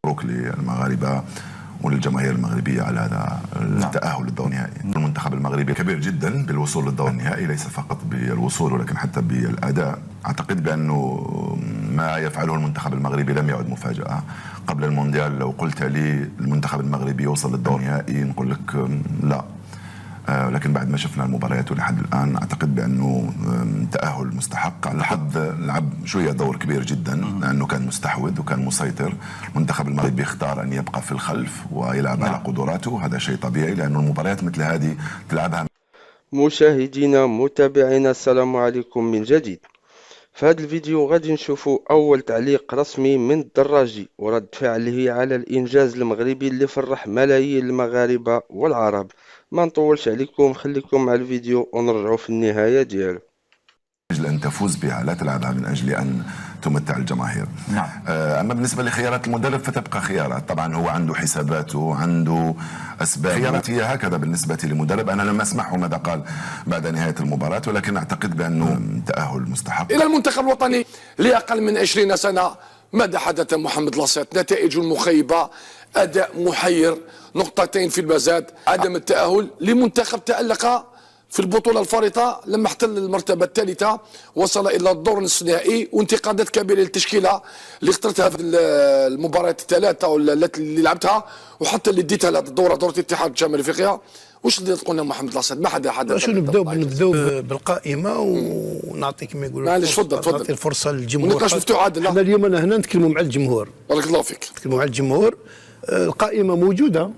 مبروك للمغاربه وللجماهير المغربيه على هذا التاهل للدور النهائي. المنتخب المغربي كبير جدا بالوصول للدور النهائي، ليس فقط بالوصول ولكن حتى بالاداء. اعتقد بانه ما يفعله المنتخب المغربي لم يعد مفاجاه. قبل المونديال لو قلت لي المنتخب المغربي يوصل للدور النهائي نقول لك لا، لكن بعد ما شفنا المباريات لحد الان اعتقد بانه تاهل مستحق. على الحظ لعب شويه دور كبير جدا لانه كان مستحوذ وكان مسيطر. المنتخب المغربي اختار ان يبقى في الخلف ويلعب على قدراته، هذا شيء طبيعي لانه المباريات مثل هذه تلعبها. مشاهدينا متابعينا السلام عليكم من جديد. في هذا الفيديو غادي نشوفوا اول تعليق رسمي من الدراجي ورد فعله على الانجاز المغربي اللي فرح ملايين المغاربه والعرب. ما نطولش عليكم، خليكم مع الفيديو ونرجعوا في النهايه ديالو. من أجل أن تفوز بها، لا تلعبها من أجل أن تمتع الجماهير. نعم. أما بالنسبة لخيارات المدرب فتبقى خيارات، طبعا هو عنده حساباته، عنده أسباب. خيارات هي هكذا بالنسبة لمدرب. أنا لم أسمعه ماذا قال بعد نهاية المباراة، ولكن أعتقد بأنه تأهل مستحق. إلى المنتخب الوطني لأقل من 20 سنة، ماذا حدث محمد لاصيط؟ نتائج مخيبة، أداء محير، نقطتين في المزاد، عدم التأهل لمنتخب تألق في البطولة الفارطة لما احتل المرتبة الثالثة، وصل إلى الدور النصف النهائي، وانتقادات كبيرة للتشكيلة اللي اخترتها في المباريات الثلاثة اللي لعبتها، وحتى اللي ديتها لهذه الدورة، دورة الاتحاد شمال افريقيا. واش اللي تقولنا محمد لاصيط؟ ما حدا شو نبداو بالقائمة ونعطي كما يقولوا. معليش تفضل. نعطي الفرصة للجمهور. ونقاش مفتوح عادل. احنا اليوم هنا نتكلموا مع الجمهور. بارك الله فيك. نتكلموا مع الجمهور. القائمة موجودة.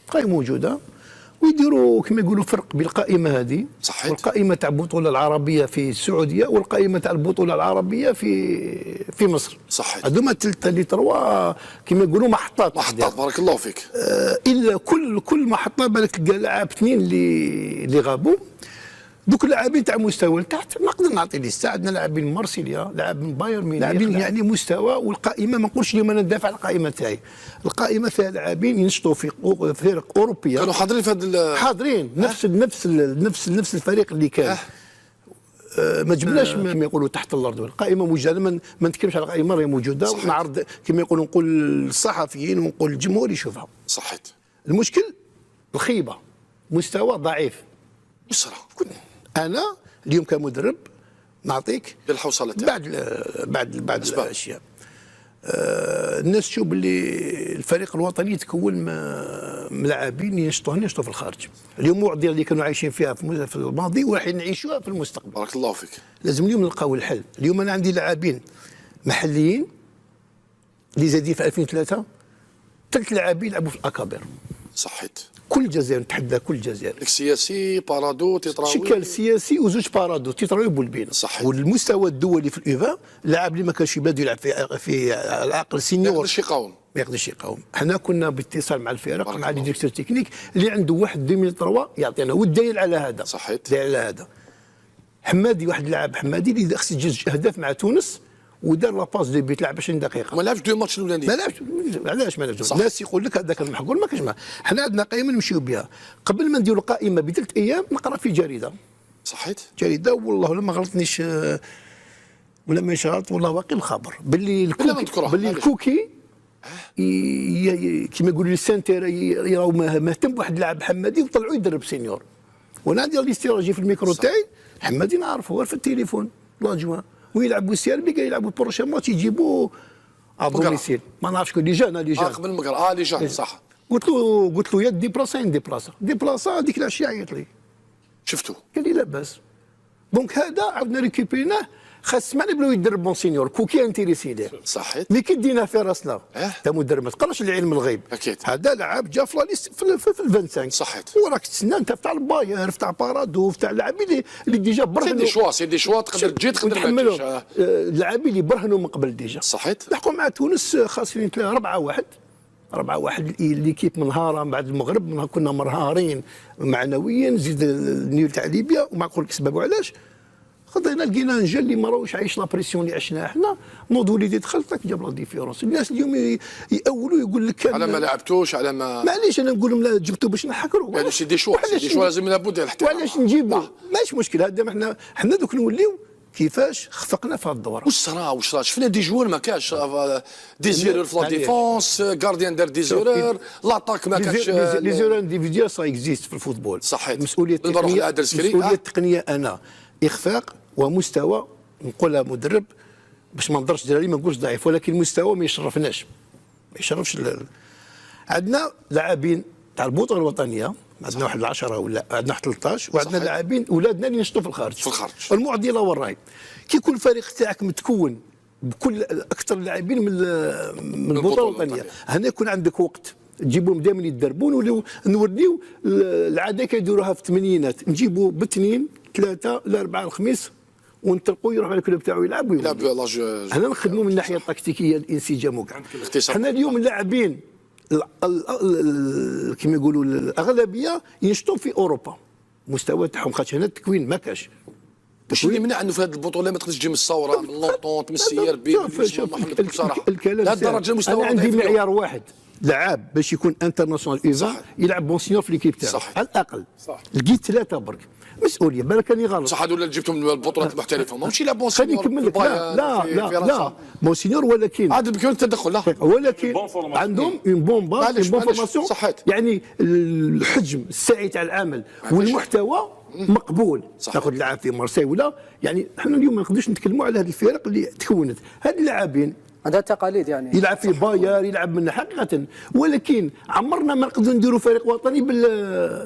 القائمة موجودة. ويديروا كما يقولوا فرق بالقائمه هذه. صحيح. والقائمه تاع البطوله العربيه في السعوديه والقائمه تاع البطوله العربيه في مصر. صحيح. هذوما الثلاثه اللي تروا كما يقولوا محطات. بارك الله فيك. الا كل محطه بالك تلقى لاعب اثنين اللي غابوا. دوك اللاعبين تاع مستوى لتحت نقدر نعطي ليست. عندنا لاعبين من مارسيليا، لاعب من بايرن ميونخ، لاعبين يعني مستوى. والقائمه ما نقولش اليوم انا ندافع على القائمه تاعي، القائمه فيها لاعبين ينشطوا في فرق اوروبيه. كانوا حاضرين في هذا حاضرين نفس الفريق اللي كان. ما جبناش ما يقولوا تحت الارض. القائمه موجوده، ما نتكلمش على القائمه راهي موجوده. ونعرض كما يقولوا، نقول للصحفيين ونقول للجمهور يشوفها. صحيت. المشكل الخيبه، مستوى ضعيف. بصراحه انا اليوم كمدرب نعطيك بالحوصله بعد الاشياء. الناس تشوف باللي الفريق الوطني يتكون من لاعبين ينشطوا في الخارج. اليوم المواضيع اللي كانوا عايشين فيها في الماضي وراح نعيشوها في المستقبل. بارك الله فيك. لازم اليوم نلقاو الحل. اليوم انا عندي لاعبين محليين اللي زادين في 2003، 3 لاعبين يلعبوا في الاكابر. صحيت. كل الجزائر، نتحدى كل الجزائر. سياسي، بارادو، تيتراوي. شكل سياسي وزوج بارادو، تيتراوي بولبين. صحيح. والمستوى الدولي في الإيفا، اللاعب اللي ما كانش يبادو يلعب في العقل سينيور ما يقدرش يقاوم. حنا كنا باتصال مع الفرق، مع لي ديريكتور تكنيك اللي عنده واحد 2003 يعطينا. والدليل على هذا. صحيت. دليل على هذا حمادي، واحد اللاعب حمادي اللي خص يجوز اهداف مع تونس ودار لاباس دو بيت، لعب 20 دقيقه. ما لعبش 2 ماتش الاولانيين. ما لعبش. علاش ما لعبش؟ الناس يقول لك هذاك المحقول ما كانش معاه. حنا عندنا قائمه نمشيو بها. قبل ما نديروا قائمه ب3 ايام نقرا في جريده. صحيت. جريده والله لما غلطنيش ولا ما غلط والله واقي الخبر باللي الكوكي كما يقولوا السانتير يراو مهتم بواحد اللاعب حمادي وطلعوا يدرب سينيور. وانا عندي الاستراتيجي في الميكرو تاعي حمادي نعرفه هو في التليفون لاجوان ويلعبوا السيربي كاع يلعبوا البروشين ماتش يجيبوا ادوميسيل. ما نعرفش شكون اللي جانا قبل المقرا اللي جا. صح. قلت له يا ديبلاسا هذيك العشيه عيط لي. شفتو قال لي لاباس. دونك هذا عاودنا ريكيبيناه. خاص ما نبداو يدرب مونسينيور كوكي انتريسي ليه. صحيت. مي كي دينا في راسنا انت مدرب ما تقراش العلم الغيب. اكيد. هذا لعب جا في ليست في ال 25. صحيت. وراك تسنى انت تاع الباير تاع بارادو تاع اللاعبين اللي ديجا برهنوا. سي شوا تقدر تجي تقدر ما تجيش. اللاعبين اللي برهنوا من قبل ديجا. صحيت. لحقوا مع تونس خاسرين 4-1 ليكيب منهاره بعد المغرب. كنا مرهارين معنويا. زيد النيول تاع ليبيا وما نقول لك سبب علاش. خذينا لقينا نجا اللي ما راهوش عايش لا بريسيون اللي عشناها احنا. نوض وليدي دخلتك جاب لا ديفيرونس. الناس اليوم يأولوا يقول لك على ما لعبتوش على ما معليش. انا نقول لهم لا جبتوا باش نحكروا. يعني سي دي شوا لازم لابد الاحترام. وعلاش نجيبوا ماشي مشكل. هذا احنا دوك نوليو كيفاش خفقنا في هذا الدوره. واش صرا واش راه شفنا دي جوار ما كاش ديزيرور في لا ديفونس، غارديان دار ديزيرور، لاطاك ما كاش لي زيرور انديفيديوال سا اكزيست في الفوتبول. صحيت. المسؤوليه التقنيه انا اخفاق ومستوى، نقولها مدرب باش ما نضرش دراري ما نقولش ضعيف، ولكن المستوى ما يشرفناش، ما يشرفش عندنا لاعبين تاع البطوله الوطنيه، عندنا واحد 10 ولا عندنا 13، وعندنا لاعبين اولادنا اللي ينشطوا في الخارج. المعضله وين راهي؟ كي يكون الفريق تاعك متكون بكل اكثر اللاعبين من البطوله الوطنيه، هنا يكون عندك وقت تجيبهم دائما يتدربون، ولو نوريو العاده كيديروها في الثمانينات، نجيبوا باثنين ثلاثه الاربعاء الخميس ونطلقوا يروح على الكلوب تاعو يلعب هنا نخدموا من الناحيه التكتيكيه الانسجام وكاع. حنا اليوم اللاعبين كما يقولوا الاغلبيه ينشطوا في اوروبا، المستوى تاعهم خاطر هنا التكوين ما كاش. واش اللي منع انه في هذه البطوله ما تقدرش تجي من الثوره من لونطونت من السير بصراحه لهذه المستوى انا عندي معيار واحد، لعاب باش يكون انترناسيونال ايفا يلعب بونسيور في ليكيب تاعو على الاقل. لقيت ثلاثه برك مسؤوليه بالك راني غلط. صح هذول اللي جبتهم من البطولات المحترفه ماشي لا بونسيور. خليني نكمل لك. لا بونسيور، ولكن عاد بدون التدخل لا، ولكن عندهم اون بون باز بون فورماسيون، يعني الحجم السعي تاع العمل والمحتوى مقبول. تاخذ لاعب في مارسي ولا يعني احنا اليوم ما نقدرش نتكلموا على هذه الفرق اللي تكونت، هاد اللاعبين هذا تقاليد يعني يلعب في باير يلعب من حقيقه، ولكن عمرنا ما نقدروا نديروا فريق وطني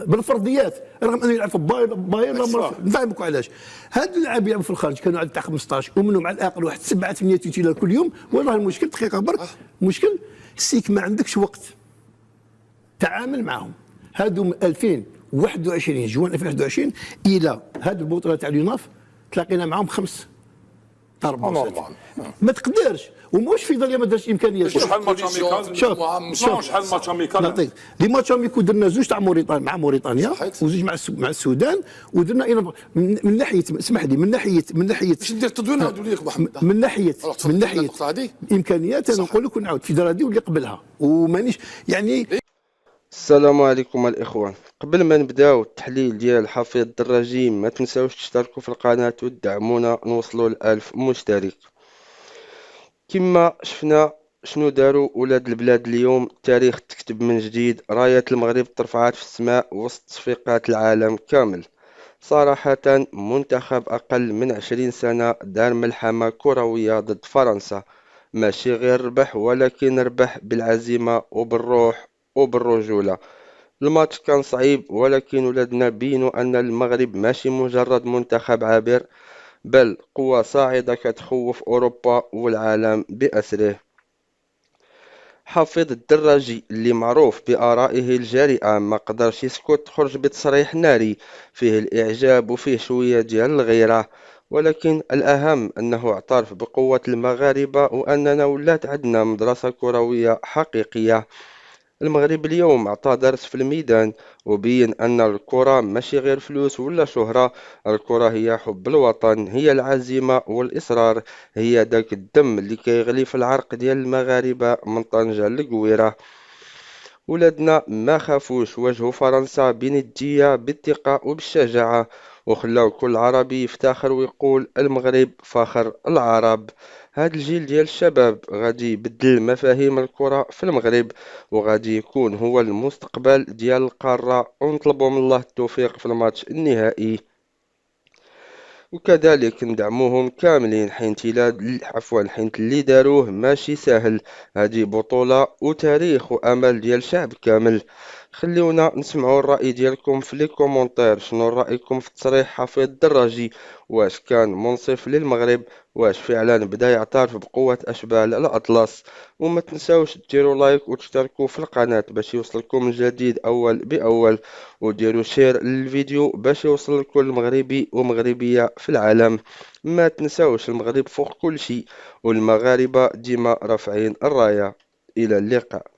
بالفرضيات، رغم انه يلعب في باير نفهمكم علاش. هاد اللاعب يلعبوا في الخارج كانوا عند تاع 15 ومنهم على الاقل واحد 7 8 تيتيلر كل يوم. والله المشكل دقيقه برك، المشكل سيك ما عندكش وقت تعامل معهم. هادو من 2021 جوان 2021 الى هذه البطوله تاع اليوناف تلاقينا معهم 5 4 ما تقدرش، ومش في ظل ما درتش امكانيات. شحال ماتش اميكال؟ شحال ماتش اميكال؟ نعطيك لي ماتش اميكو درنا زوج تاع موريتانيا وزوج مع السودان، ودرنا من ناحيه اسمح لي من ناحيه باش ندير التدوين نعاودوا ليك محمد من ناحيه امكانيات. انا نقول لك ونعاود في درادي واللي قبلها ومانيش يعني. السلام عليكم الاخوان، قبل ما نبداو التحليل ديال حفيظ الدراجي ما تنساوش تشتركوا في القناه وتدعمونا نوصلوا ل1000 مشترك. كما شفنا شنو داروا ولاد البلاد اليوم، التاريخ تكتب من جديد، راية المغرب ترفعات في السماء وسط تصفيقات العالم كامل. صراحة منتخب أقل من 20 سنة دار ملحمة كروية ضد فرنسا، ماشي غير ربح ولكن ربح بالعزيمة وبالروح وبالرجولة. الماتش كان صعيب ولكن ولادنا بينوا أن المغرب ماشي مجرد منتخب عابر، بل قوة صاعدة كتخوف أوروبا والعالم بأسره. حفيظ الدراجي اللي معروف بآرائه الجريئة ما قدرش يسكت، خرج بتصريح ناري فيه الإعجاب وفيه شوية ديال الغيرة، ولكن الأهم أنه اعترف بقوة المغاربة وأننا ولات عندنا مدرسة كروية حقيقية. المغرب اليوم عطى درس في الميدان وبين أن الكرة ماشي غير فلوس ولا شهرة، الكرة هي حب الوطن، هي العزيمة والإصرار، هي داك الدم اللي كيغلي في العرق ديال المغاربة من طنجة للقويرة. ولادنا ما خافوش، واجهوا فرنسا بندية بالثقة وبالشجاعة، وخلاو كل عربي يفتخر ويقول المغرب فخر العرب. هذا الجيل ديال الشباب غادي يبدل مفاهيم الكرة في المغرب، وغادي يكون هو المستقبل ديال القارة، ونطلبوا من الله التوفيق في الماتش النهائي. وكذلك ندعموهم كاملين حيث اللي داروه ماشي سهل، هذه بطولة وتاريخ وأمل ديال شعب كامل. خليونا نسمعوا الرأي ديالكم في لي كومونتير، شنو رأيكم في تصريح حفيظ الدراجي؟ واش كان منصف للمغرب؟ واش فعلا بدا يعترف بقوة أشبال الأطلس؟ وما تنساوش ديروا لايك وتشتركوا في القناة باش يوصلكم الجديد أول بأول، وديروا شير للفيديو باش يوصل لكل مغربي ومغربية في العالم. ما تنساوش المغرب فوق كل شيء، والمغاربة ديما رافعين الراية. إلى اللقاء.